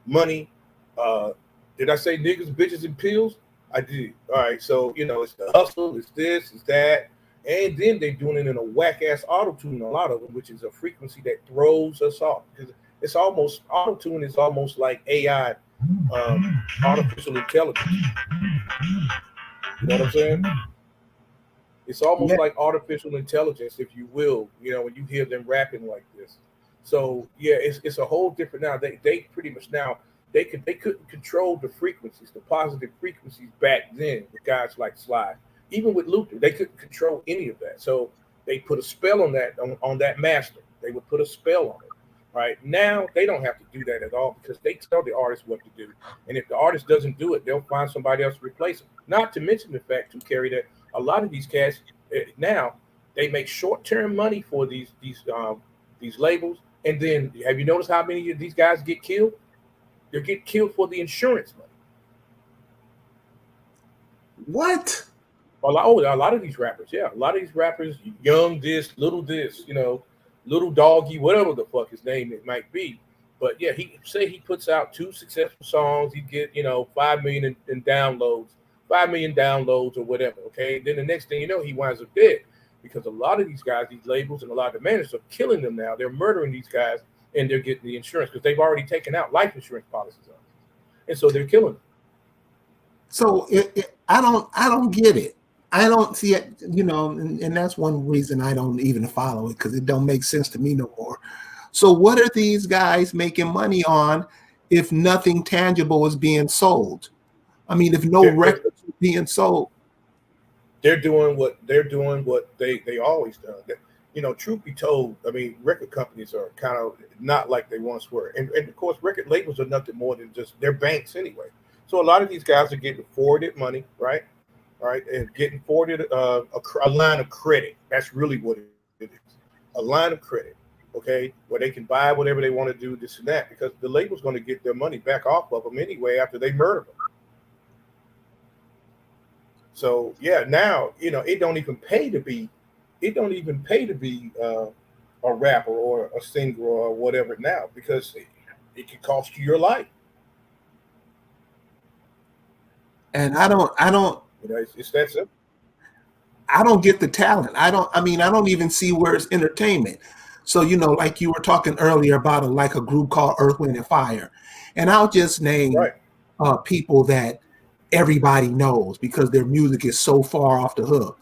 money. Did I say niggas, bitches, and pills? I did. All right. So it's the hustle, it's this, it's that. And then they're doing it in a whack-ass auto-tune, a lot of them, which is a frequency that throws us off. Because it's almost, auto-tune is almost like AI, artificial intelligence. You know what I'm saying? It's almost like artificial intelligence, if you will, when you hear them rapping like this. So, yeah, it's a whole different now. They pretty much now, they couldn't control the frequencies, the positive frequencies back then with guys like Sly. Even with Luther, they couldn't control any of that. So they put a spell on that on that master. They would put a spell on it. Right now, they don't have to do that at all because they tell the artist what to do. And if the artist doesn't do it, they'll find somebody else to replace them. Not to mention the fact, to carry that a lot of these cats now they make short-term money for these labels. And then, have you noticed how many of these guys get killed? They get killed for the insurance money. What? A lot of these rappers, yeah. A lot of these rappers, young this, little doggy, whatever the fuck his name it might be. But yeah, he puts out 2 successful songs, he get 5 million in downloads, 5 million downloads or whatever. Okay. Then the next thing you know, he winds up dead. Because a lot of these guys, these labels and a lot of the managers are killing them now. They're murdering these guys and they're getting the insurance because they've already taken out life insurance policies on them. And so they're killing them. So I don't get it. I don't see it, and that's one reason I don't even follow it because it don't make sense to me no more. So what are these guys making money on if nothing tangible is being sold? I mean, if no records are being sold. They're doing what they always done. Truth be told, I mean, record companies are kind of not like they once were. And of course, record labels are nothing more than just they're banks anyway. So a lot of these guys are getting forwarded money, right? All right, and getting forwarded a line of credit. That's really what it is. A line of credit, okay, where they can buy whatever they want to do, this and that, because the label's going to get their money back off of them anyway after they murder them. So yeah, now it don't even pay to be a rapper or a singer or whatever now because it can cost you your life. And I don't. It's that simple. I don't get the talent. I don't even see where it's entertainment. So, like you were talking earlier about a group called Earth, Wind, and Fire. And I'll just name people that everybody knows because their music is so far off the hook.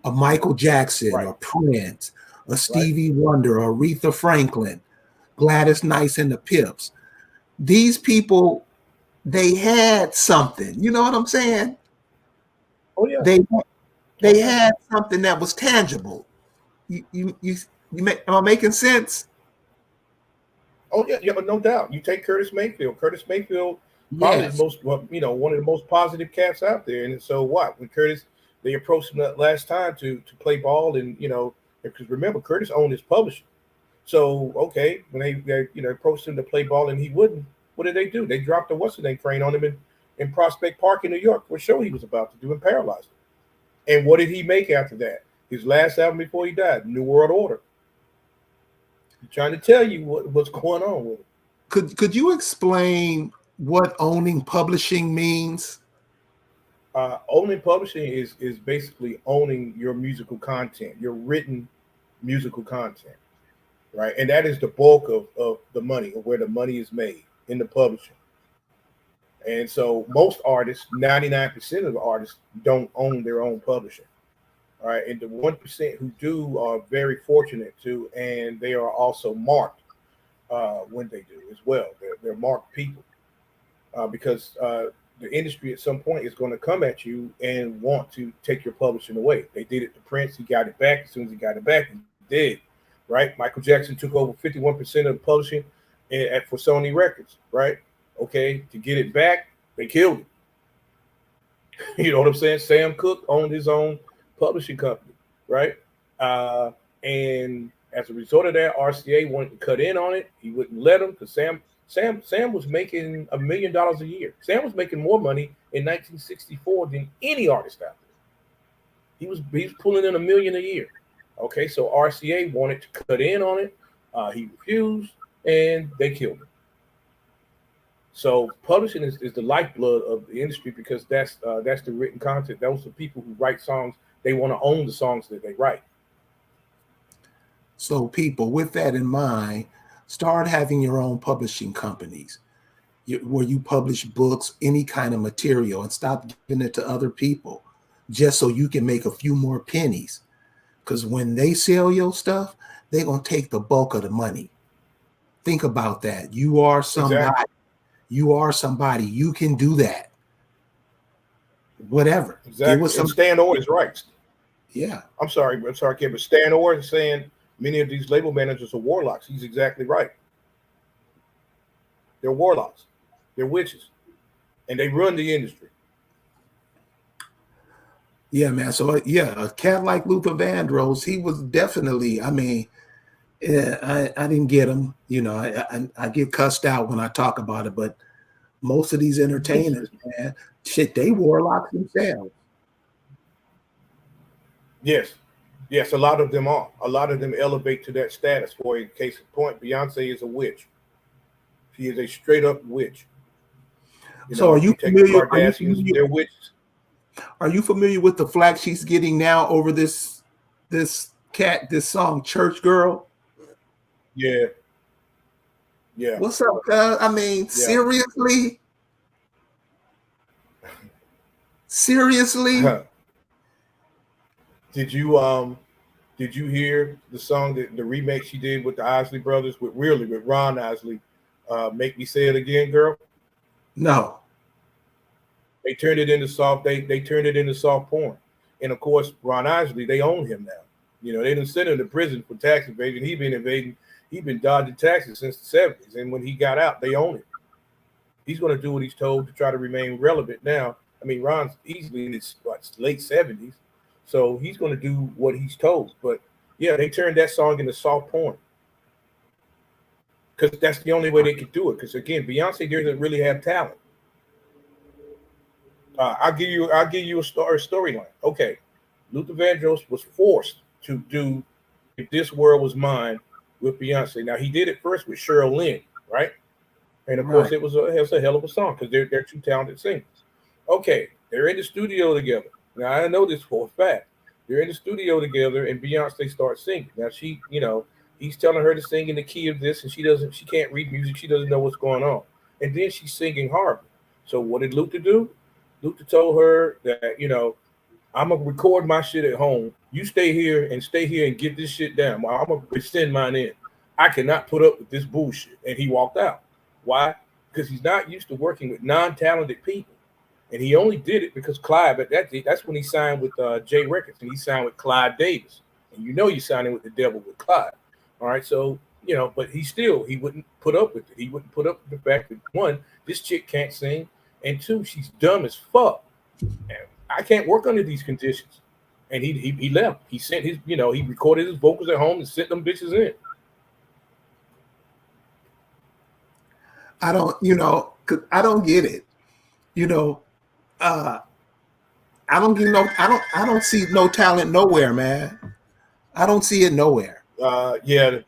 A Michael Jackson, a Prince, a Stevie Wonder, a Aretha Franklin, Gladys Knights and the Pips. These people, they had something. You know what I'm saying? Oh yeah. They Oh they yeah. had something that was tangible. Am I making sense? Oh yeah, yeah, but no doubt. You take Curtis Mayfield. Curtis Mayfield, probably the Yes. most, well, one of the most positive cats out there. And so what? When Curtis, they approached him that last time to play ball, and because remember Curtis owned his publisher. So okay, when they approached him to play ball and he wouldn't, what did they do? They dropped the what's the name train on him in Prospect Park in New York for a show he was about to do and paralyzed him. And what did he make after that? His last album before he died, New World Order. I'm trying to tell you what's going on with it. Could you explain what owning publishing means? Owning publishing is basically owning your musical content, your written musical content, right? And that is the bulk of the money, of where the money is made in the publishing. And so most artists, 99% of the artists, don't own their own publishing. All right. And the 1% who do are very fortunate to, and they are also marked when they do as well. They're marked people because the industry at some point is going to come at you and want to take your publishing away. They did it to Prince. He got it back. As soon as he got it back, he did. Right. Michael Jackson took over 51% of the publishing for Sony Records. Right. Okay. To get it back, they killed it. You know what I'm saying? Sam Cooke owned his own publishing company. Right. And as a result of that, RCA wanted to cut in on it. He wouldn't let him because Sam was making $1 million a year. Sam was making more money in 1964 than any artist out there. He was pulling in $1 million a year. Okay, so RCA wanted to cut in on it. He refused, and they killed him. So publishing is the lifeblood of the industry because that's the written content. Those are people who write songs. They want to own the songs that they write. So people, with that in mind, start having your own publishing companies where you publish books, any kind of material, and stop giving it to other people just so you can make a few more pennies. Because when they sell your stuff, they're going to take the bulk of the money. Think about that. You are somebody. Exactly. You are somebody. You can do that. Whatever. Exactly. And Stan Orr is right. Yeah. I'm sorry, Kim, but Stan Orr is saying many of these label managers are warlocks. He's exactly right. They're warlocks. They're witches. And they run the industry. Yeah, man. So, yeah, a cat like Luther Van Dross, he was definitely, I mean, I didn't get him. You know, I get cussed out when I talk about it, but most of these entertainers, man, shit, they warlocks themselves. Yes. Yes, a lot of them are. A lot of them elevate to that status. For a case in point, Beyonce is a witch. She is a straight up witch. So are you familiar? Kardashians, they're witches. Are you familiar with the flack she's getting now over this song Church Girl? Yeah. Yeah. What's up, cuz? I mean, seriously? Seriously? Did you hear the song that the remake she did with the Isley brothers with Ron Isley? Make Me Say It Again, girl? No. They turned it into soft. They turned it into soft porn, and of course, Ron Isley, they own him now. You know, they didn't send him to prison for tax evasion. He's been evading. He's been dodging taxes since the 70s, and when he got out, they own him. He's going to do what he's told to try to remain relevant now. I mean, Ron's easily in his late 70s, so he's going to do what he's told. But yeah, they turned that song into soft porn because that's the only way they could do it. Because again, Beyonce doesn't really have talent. I'll give you a storyline. Okay, Luther Van Dross was forced to do "If This World Was Mine" with Beyonce. Now he did it first with Cheryl Lynn, right? And of course, it was a hell of a song because they're two talented singers. Okay, they're in the studio together. Now I know this for a fact. They're in the studio together, and Beyonce starts singing. Now he's telling her to sing in the key of this, and she can't read music. She doesn't know what's going on, and then she's singing horribly. So what did Luther do? Luther told her that, I'm going to record my shit at home. You stay here and get this shit down. I'm going to send mine in. I cannot put up with this bullshit. And he walked out. Why? Because he's not used to working with non-talented people. And he only did it because Clyde, but that's when he signed with J Records, and he signed with Clyde Davis. And you know you're signing with the devil with Clyde. All right, so but he wouldn't put up with it. He wouldn't put up with the fact that, one, this chick can't sing, and two, she's dumb as fuck. And I can't work under these conditions. And he left. He sent his, he recorded his vocals at home and sent them bitches in. I don't, 'cause I don't get it. I don't get I don't see no talent nowhere, man. I don't see it nowhere. Yeah,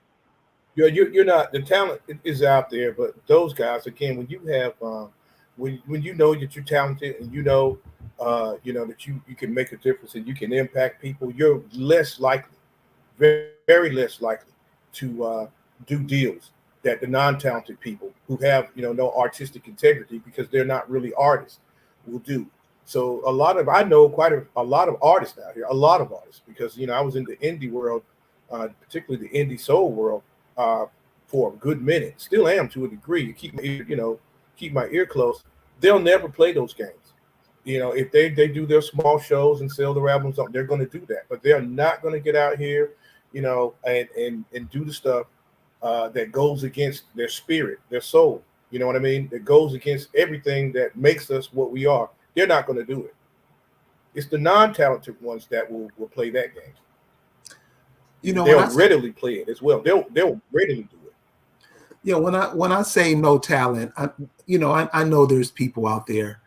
you're not, the talent is out there, but those guys, again, when you have when you know that you're talented, and that you can make a difference and you can impact people, you're less likely, very, very less likely to do deals that the non-talented people who have no artistic integrity, because they're not really artists, will do. So I know quite a lot of artists out here, a lot of artists, because I was in the indie world, particularly the indie soul world, for a good minute. Still am to a degree. Keep my ear close. They'll never play those games. If they do their small shows and sell their albums, they're going to do that. But they're not going to get out here, and do the stuff that goes against their spirit, their soul. You know what I mean? That goes against everything that makes us what we are. They're not going to do it. It's the non-talented ones that will play that game. They'll readily play it as well. They'll readily do it. Yeah, when I say no talent, I know there's people out there.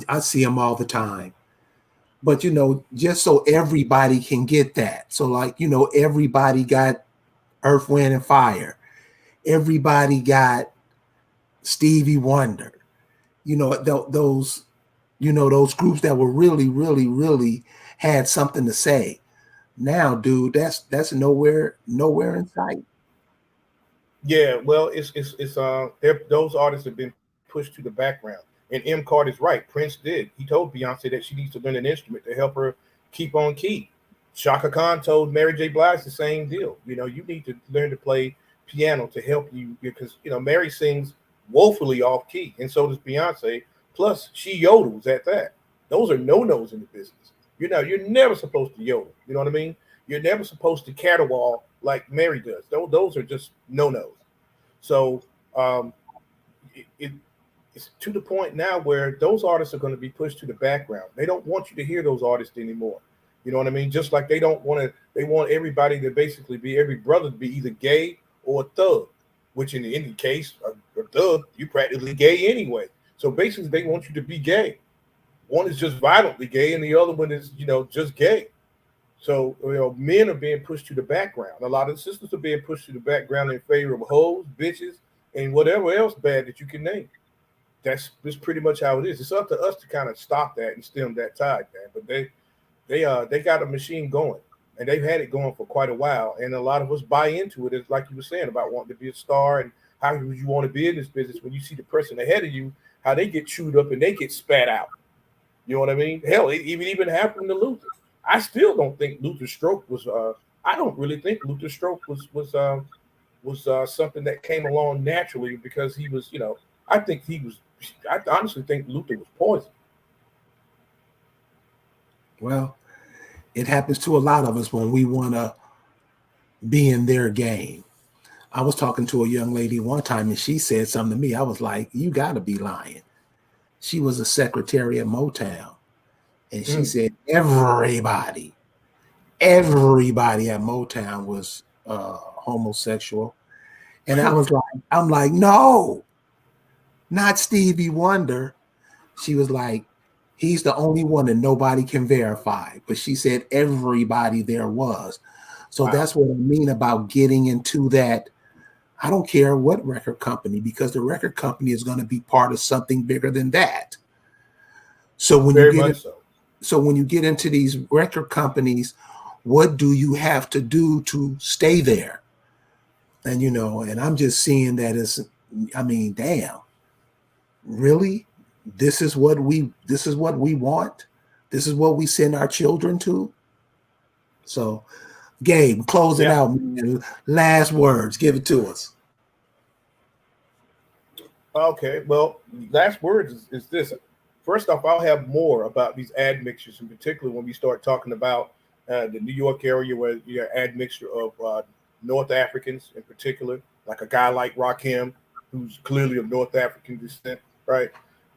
I see them all the time. But just so everybody can get that. So everybody got Earth, Wind, and Fire. Everybody got Stevie Wonder. Those groups that were really, really, really had something to say. Now, dude, that's nowhere in sight. Yeah, well, it's those artists have been pushed to the background. And M. Carter's right. Prince did. He told Beyonce that she needs to learn an instrument to help her keep on key. Shaka Khan told Mary J. Blige the same deal. You need to learn to play piano to help you, because Mary sings woefully off key, and so does Beyonce. Plus, she yodels at that. Those are no-nos in the business. You're never supposed to yodel. You know what I mean? You're never supposed to caterwaul like Mary does. Those are just no-nos. So it's to the point now where those artists are going to be pushed to the background. They don't want you to hear those artists anymore. You know what I mean? Just like they want everybody to basically be, every brother to be either gay or a thug, which in the case, a thug, you practically gay anyway. So basically they want you to be gay. One is just violently gay and the other one is, just gay. So, men are being pushed to the background. A lot of the sisters are being pushed to the background in favor of hoes, bitches, and whatever else bad that you can name. That's pretty much how it is. It's up to us to kind of stop that and stem that tide, man. But they got a machine going, and they've had it going for quite a while. And a lot of us buy into it. It's like you were saying about wanting to be a star and how would you want to be in this business when you see the person ahead of you, how they get chewed up and they get spat out. You know what I mean? Hell, it even happened to Luther. I still don't think Luther's stroke was. I don't really think Luther's stroke was something that came along naturally, because he was. I think he was. I honestly think Luther was poisoned. Well, it happens to a lot of us when we want to be in their game. I was talking to a young lady one time, and she said something to me. I was like, "You got to be lying." She was a secretary at Motown, and she said everybody at Motown was homosexual. And I'm like, no, not Stevie Wonder. She was like, he's the only one that nobody can verify. But she said everybody there was. So That's what I mean about getting into that. I don't care what record company, because the record company is going to be part of something bigger than that. So when you get into these record companies, what do you have to do to stay there? And and I'm just seeing that as, damn, really? This is what we want. This is what we send our children to. So Gabe, closing Yeah. out, man. Last words. Give it to us. Okay. Well, last words is this. First off, I'll have more about these admixtures, in particular when we start talking about the New York area, where you have admixture of North Africans, in particular, like a guy like Rakim, who's clearly of North African descent, right?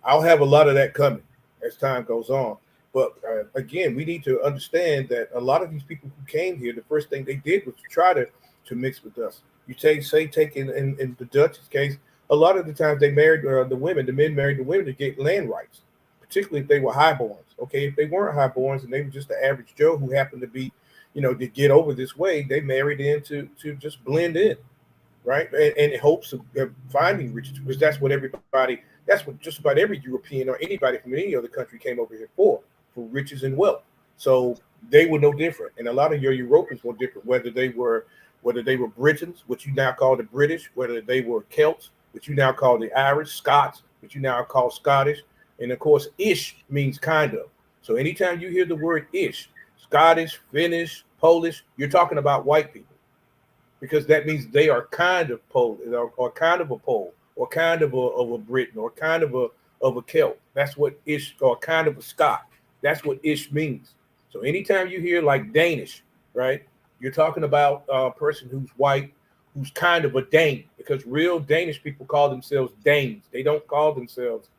I'll have a lot of that coming as time goes on. But again, we need to understand that a lot of these people who came here, the first thing they did was to try to mix with us. You take in the Dutch's case, a lot of the times they married the women, the men married the women to get land rights, particularly if they were highborns. Okay, if they weren't highborns and they were just the average Joe who happened to be, to get over this way, they married in to just blend in, right? And in hopes of finding riches, because that's what just about every European or anybody from any other country came over here for riches and wealth. So they were no different, and a lot of your Europeans were different, whether they were Britons, which you now call the British, whether they were Celts, which you now call the Irish, Scots, which you now call Scottish, and of course, ish means kind of. So anytime you hear the word ish, Scottish, Finnish, Polish, you're talking about white people, because that means they are kind of Polish, or kind of a Pole, or kind of a Briton, or kind of a Celt. That's what ish, or kind of a Scot. That's what ish means. So anytime you hear like Danish, right, you're talking about a person who's white, who's kind of a Dane, because real Danish people call themselves Danes. They don't call themselves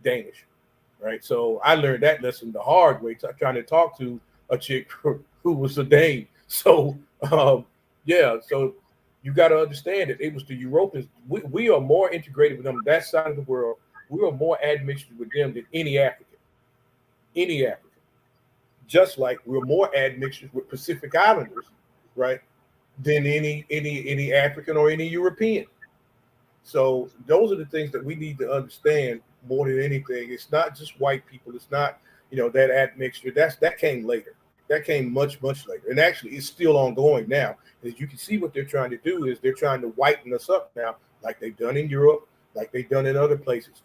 Danish, right? So I learned that lesson the hard way, trying to talk to a chick who was a Dane. So yeah, so you got to understand that it was the Europeans. We are more integrated with them, that side of the world. We are more admixtured with them than any African. Any African. Just like we're more admixtures with Pacific Islanders, right, than any African or any European. So those are the things that we need to understand more than anything. It's not just white people. It's not, that admixture. That came later. That came much, much later. And actually it's still ongoing now. As you can see, what they're trying to do is they're trying to whiten us up now, like they've done in Europe, like they've done in other places.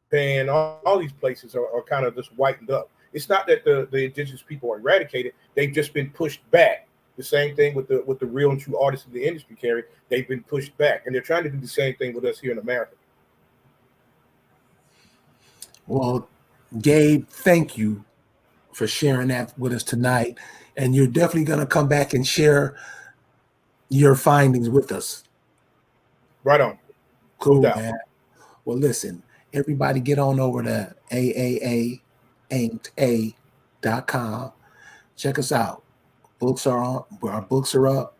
Japan, all these places are kind of just whitened up. It's not that the indigenous people are eradicated. They've just been pushed back. The same thing with the real and true artists in the industry, Carrie. They've been pushed back, and they're trying to do the same thing with us here in America. Well, Gabe, thank you for sharing that with us tonight. And you're definitely going to come back and share your findings with us. Right on. Cool, No doubt. man. Well, listen, everybody get on over to AAA.com. Check us out. Books are on. Our books are up.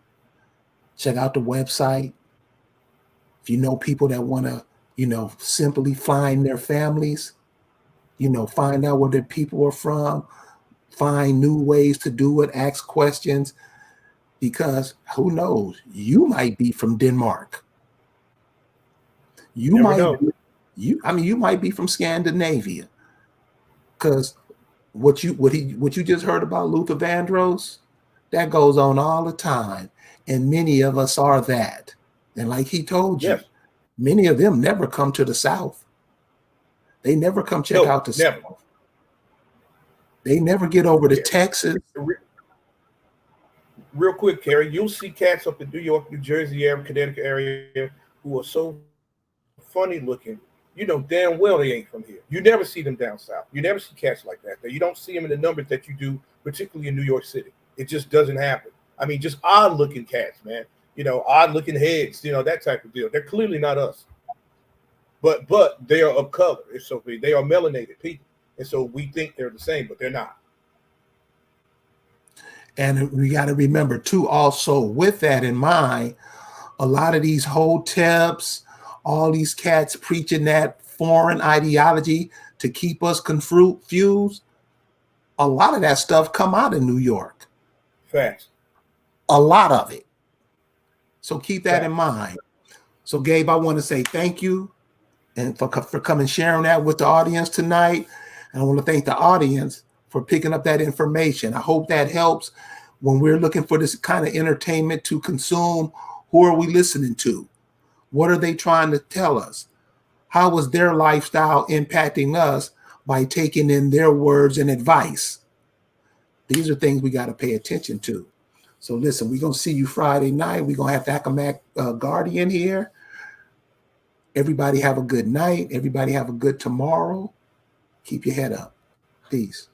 Check out the website. If you know people that want to, simply find their families, find out where their people are from, find new ways to do it, ask questions, because who knows? You might be from Denmark. You Never might know. you might be from Scandinavia. Because what you just heard about Luther Van Dross, that goes on all the time. And many of us are that. And like he told you, Yes. many of them never come to the South. They never come check out the never. South. They never get over to Texas. Real quick, Carrie, you'll see cats up in New York, New Jersey area, Connecticut area who are so funny looking. You know damn well they ain't from here. You never see them down south. You never see cats like that. You don't see them in the numbers that you do, particularly in New York City. It just doesn't happen. I mean, just odd looking cats, man. Odd looking heads, that type of deal. They're clearly not us. But they are of color. So they are melanated people. And so we think they're the same, but they're not. And we got to remember too, also with that in mind, a lot of these hoteps, all these cats preaching that foreign ideology to keep us confused, a lot of that stuff come out of New York. Facts. A lot of it. So keep that in mind. So Gabe, I want to say thank you and for coming sharing that with the audience tonight. And I want to thank the audience for picking up that information. I hope that helps when we're looking for this kind of entertainment to consume. Who are we listening to? What are they trying to tell us? How is their lifestyle impacting us by taking in their words and advice? These are things we got to pay attention to. So listen, we're going to see you Friday night. We're going to have Thacamac Guardian here. Everybody have a good night. Everybody have a good tomorrow. Keep your head up. Peace.